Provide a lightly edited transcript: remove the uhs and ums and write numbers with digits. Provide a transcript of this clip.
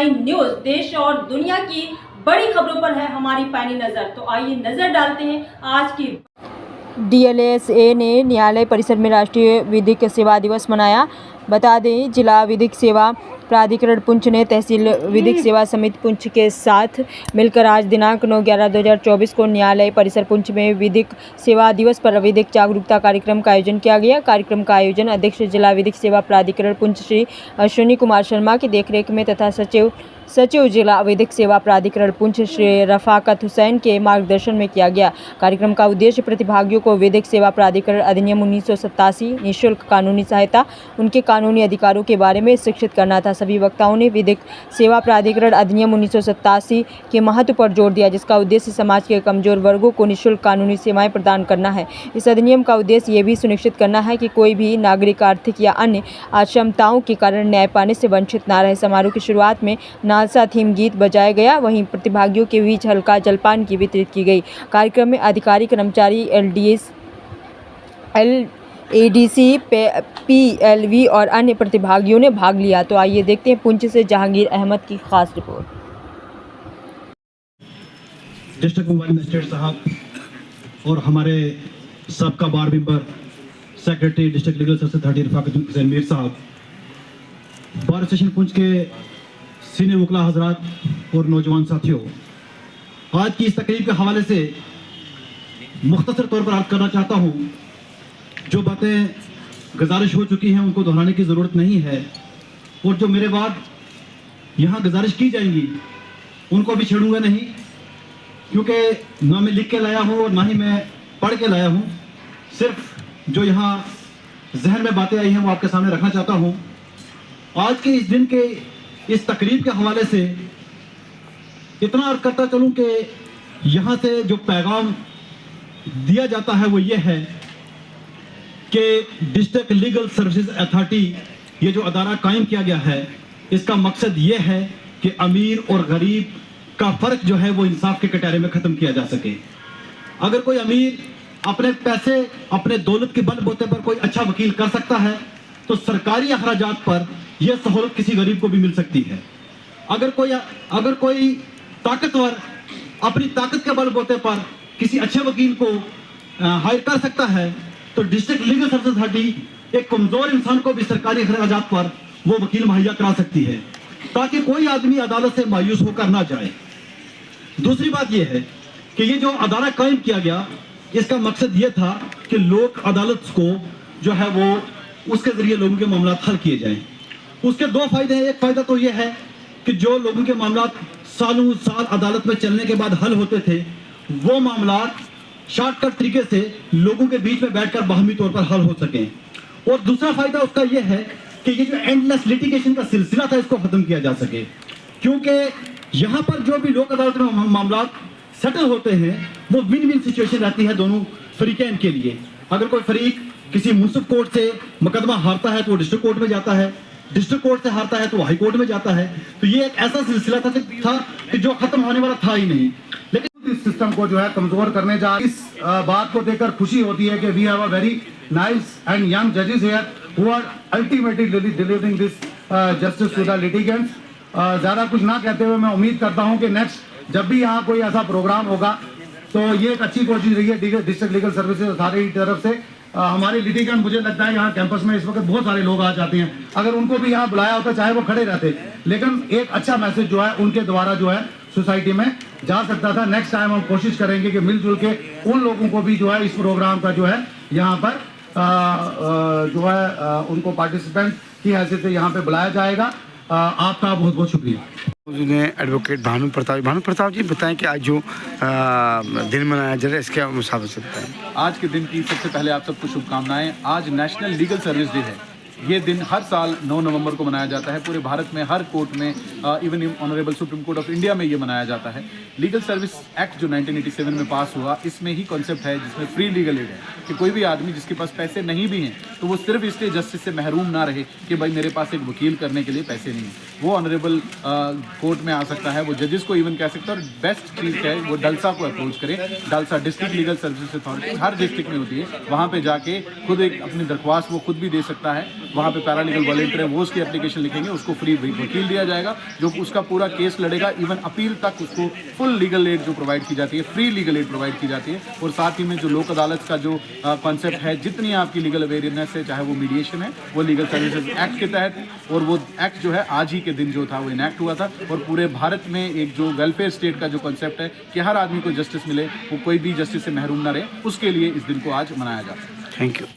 PI news. देश और दुनिया की बड़ी खबरों पर है हमारी पैनी नजर। तो आइए नजर डालते हैं आज की। DLSA ने न्यायालय परिसर में राष्ट्रीय विधिक सेवा दिवस मनाया। बता दें, जिला विधिक सेवा प्राधिकरण पुंछ ने तहसील विधिक सेवा समिति पुंछ के साथ मिलकर आज दिनांक 9/11/2024 को न्यायालय परिसर पुंछ में विधिक सेवा दिवस पर विधिक जागरूकता कार्यक्रम का आयोजन किया गया। कार्यक्रम का आयोजन अध्यक्ष जिला विधिक सेवा प्राधिकरण पुंछ श्री अश्विनी कुमार शर्मा की देखरेख में तथा सचिव जिला विधिक सेवा प्राधिकरण पुंछ श्री रफाकत हुसैन के मार्गदर्शन में किया गया। कार्यक्रम का उद्देश्य प्रतिभागियों को विधिक सेवा प्राधिकरण अधिनियम 1987 निःशुल्क कानूनी सहायता, उनके कानूनी अधिकारों के बारे में शिक्षित करना था। सभी वक्ताओं ने विधिक सेवा प्राधिकरण अधिनियम 1987 के महत्व पर जोर दिया, जिसका उद्देश्य समाज के कमजोर वर्गों को निःशुल्क कानूनी सेवाएं प्रदान करना है। इस अधिनियम का उद्देश्य ये भी सुनिश्चित करना है कि कोई भी नागरिक आर्थिक या अन्य अक्षमताओं के कारण न्याय पाने से वंचित न रहे। समारोह की शुरुआत में नालसा थीम गीत बजाया गया, वहीं प्रतिभागियों के बीच हल्का जलपान की वितरित की गई। कार्यक्रम में अधिकारी, कर्मचारी, ADC, PLV और अन्य प्रतिभागियों ने भाग लिया। तो आइए देखते हैं पुंछ से जहांगीर अहमद की खास रिपोर्ट। डिस्ट्रिक्ट मोबाइल मजिस्ट्रेट साहब और हमारे सबका bar member secretary district legal service authority Rafaqat Hussain Mir साहब, बार स्टेशन पुंछ के सीनियर वकला हजरात और नौजवान साथियों, आज की इस तकरीब के हवाले से मुख्तसर तौर पर अर्ज करना चाहता हूँ। जो बातें गुजारिश हो चुकी हैं उनको दोहराने की ज़रूरत नहीं है, और जो मेरे बाद यहाँ गुजारिश की जाएंगी उनको भी छेड़ूंगा नहीं, क्योंकि ना मैं लिख के लाया हूँ और ना ही मैं पढ़ के लाया हूँ। सिर्फ जो यहाँ जहन में बातें आई हैं वो आपके सामने रखना चाहता हूँ। आज के इस दिन के इस तकरीब के हवाले से इतना अर्ज करता चलूँ कि यहाँ से जो पैगाम दिया जाता है वो ये है कि डिस्ट्रिक्ट लीगल सर्विसेज अथॉरिटी, ये जो अदारा कायम किया गया है, इसका मकसद ये है कि अमीर और गरीब का फ़र्क जो है वो इंसाफ के कटहरे में ख़त्म किया जा सके। अगर कोई अमीर अपने पैसे, अपने दौलत के बलबूते पर कोई अच्छा वकील कर सकता है, तो सरकारी अखराजात पर यह सहूलत किसी गरीब को भी मिल सकती है। अगर कोई ताकतवर अपनी ताकत के बलबूते पर किसी अच्छे वकील को हायर कर सकता है, तो डिस्ट्रिक्ट लीगल सर्विस अथॉरिटी एक कमजोर इंसान को भी सरकारी अखराजात पर वो वकील मुहैया करा सकती है, ताकि कोई आदमी अदालत से मायूस होकर ना जाए। दूसरी बात यह है कि ये जो अदारा कायम किया गया, इसका मकसद ये था कि लोक अदालत को जो है वो उसके जरिए लोगों के मामला हल किए जाएं। उसके दो फायदे हैं। एक फायदा तो यह है कि जो लोगों के मामला सालों साल अदालत में चलने के बाद हल होते थे, वो मामला शॉर्टकट तरीके से लोगों के बीच में बैठकर बाहमी तौर पर हल हो सकें। और दूसरा फायदा उसका यह है कि ये जो एंडलेस लिटिगेशन का सिलसिला था, इसको खत्म किया जा सके, क्योंकि यहाँ पर जो भी लोक अदालत में मामला सेटल होते हैं वो विन विन सिचुएशन रहती है दोनों फरीकैन के लिए। अगर कोई फरीक किसी मुंसिफ कोर्ट से मुकदमा हारता है तो वो डिस्ट्रिक्ट कोर्ट में जाता है, डिस्ट्रिक्ट कोर्ट से हारता है तो हाई कोर्ट में जाता है। तो ये एक ऐसा सिलसिला था कि जो खत्म होने वाला था ही नहीं। लेकिन इस सिस्टम को जो है कमजोर करने जा, इस बात को देखकर खुशी होती है कि we have a very nice and young जजेस here who are ultimately delivering this justice to the litigants. ज्यादा कुछ ना कहते हुए मैं उम्मीद करता हूं कि नेक्स्ट जब भी यहाँ कोई ऐसा प्रोग्राम होगा तो ये एक अच्छी कोशिश रही है डिस्ट्रिक्ट लीगल सर्विसेज अथॉरिटी की तरफ से। हमारे लिटिगेंट, मुझे लगता है यहाँ कैंपस में इस वक्त बहुत सारे लोग आ जाते हैं, अगर उनको भी यहाँ बुलाया होता चाहे वो खड़े रहते, लेकिन एक अच्छा मैसेज जो है उनके द्वारा जो है सोसाइटी में जा सकता था। नेक्स्ट टाइम हम कोशिश करेंगे कि मिलजुल के उन लोगों को भी जो है इस प्रोग्राम का जो है यहाँ पर जो है उनको पार्टिसिपेंट की हैसियत से यहाँ पे बुलाया जाएगा। आपका बहुत बहुत शुक्रिया। एडवोकेट भानु प्रताप जी, बताएं कि आज जो दिन मनाया जा रहा है इसके मुसाफिर से बताएं। आज के दिन की सबसे पहले आप सबको शुभकामनाएं। आज नेशनल लीगल सर्विस डे है। ये दिन हर साल 9 नवंबर को मनाया जाता है। पूरे भारत में हर कोर्ट में, even honourable supreme court of India में ये मनाया जाता है। लीगल सर्विस एक्ट जो 1987 में पास हुआ, इसमें ही कॉन्सेप्ट है जिसमें फ्री लीगल एड है कि कोई भी आदमी जिसके पास पैसे नहीं भी हैं तो वो सिर्फ इसलिए जस्टिस से महरूम ना रहे कि भाई मेरे पास एक वकील करने के लिए पैसे नहीं है, वो ऑनरेबल कोर्ट में आ सकता है, वो जजेस को इवन कह सकता है। और बेस्ट चीज़ क्या है, वो डलसा को अप्रोच करे। डलसा डिस्ट्रिक्ट लीगल सर्विसेज अथॉरिटी हर डिस्ट्रिक्ट में होती है, वहाँ पर जाके खुद एक अपनी दरख्वास्त वो खुद भी दे सकता है वहाँ पे पैरालीगल वॉलंटियर है, वो उसकी एप्लीकेशन लिखेंगे, उसको फ्री वकील दिया जाएगा जो उसका पूरा केस लड़ेगा। इवन अपील तक उसको फुल लीगल एड जो प्रोवाइड की जाती है, फ्री लीगल एड प्रोवाइड की जाती है। और साथ ही में जो लोक अदालत का जो कॉन्सेप्ट है, जितनी आपकी लीगल अवेयरनेस है, चाहे वो मीडिएशन है, वो लीगल सर्विसेज एक्ट के तहत, और वो एक्ट जो है आज ही के दिन जो था वो इनैक्ट हुआ था। और पूरे भारत में एक जो वेलफेयर स्टेट का जो कॉन्सेप्ट है कि हर आदमी को जस्टिस मिले, वो कोई भी जस्टिस से महरूम ना रहे, उसके लिए इस दिन को आज मनाया जाता है। Thank you.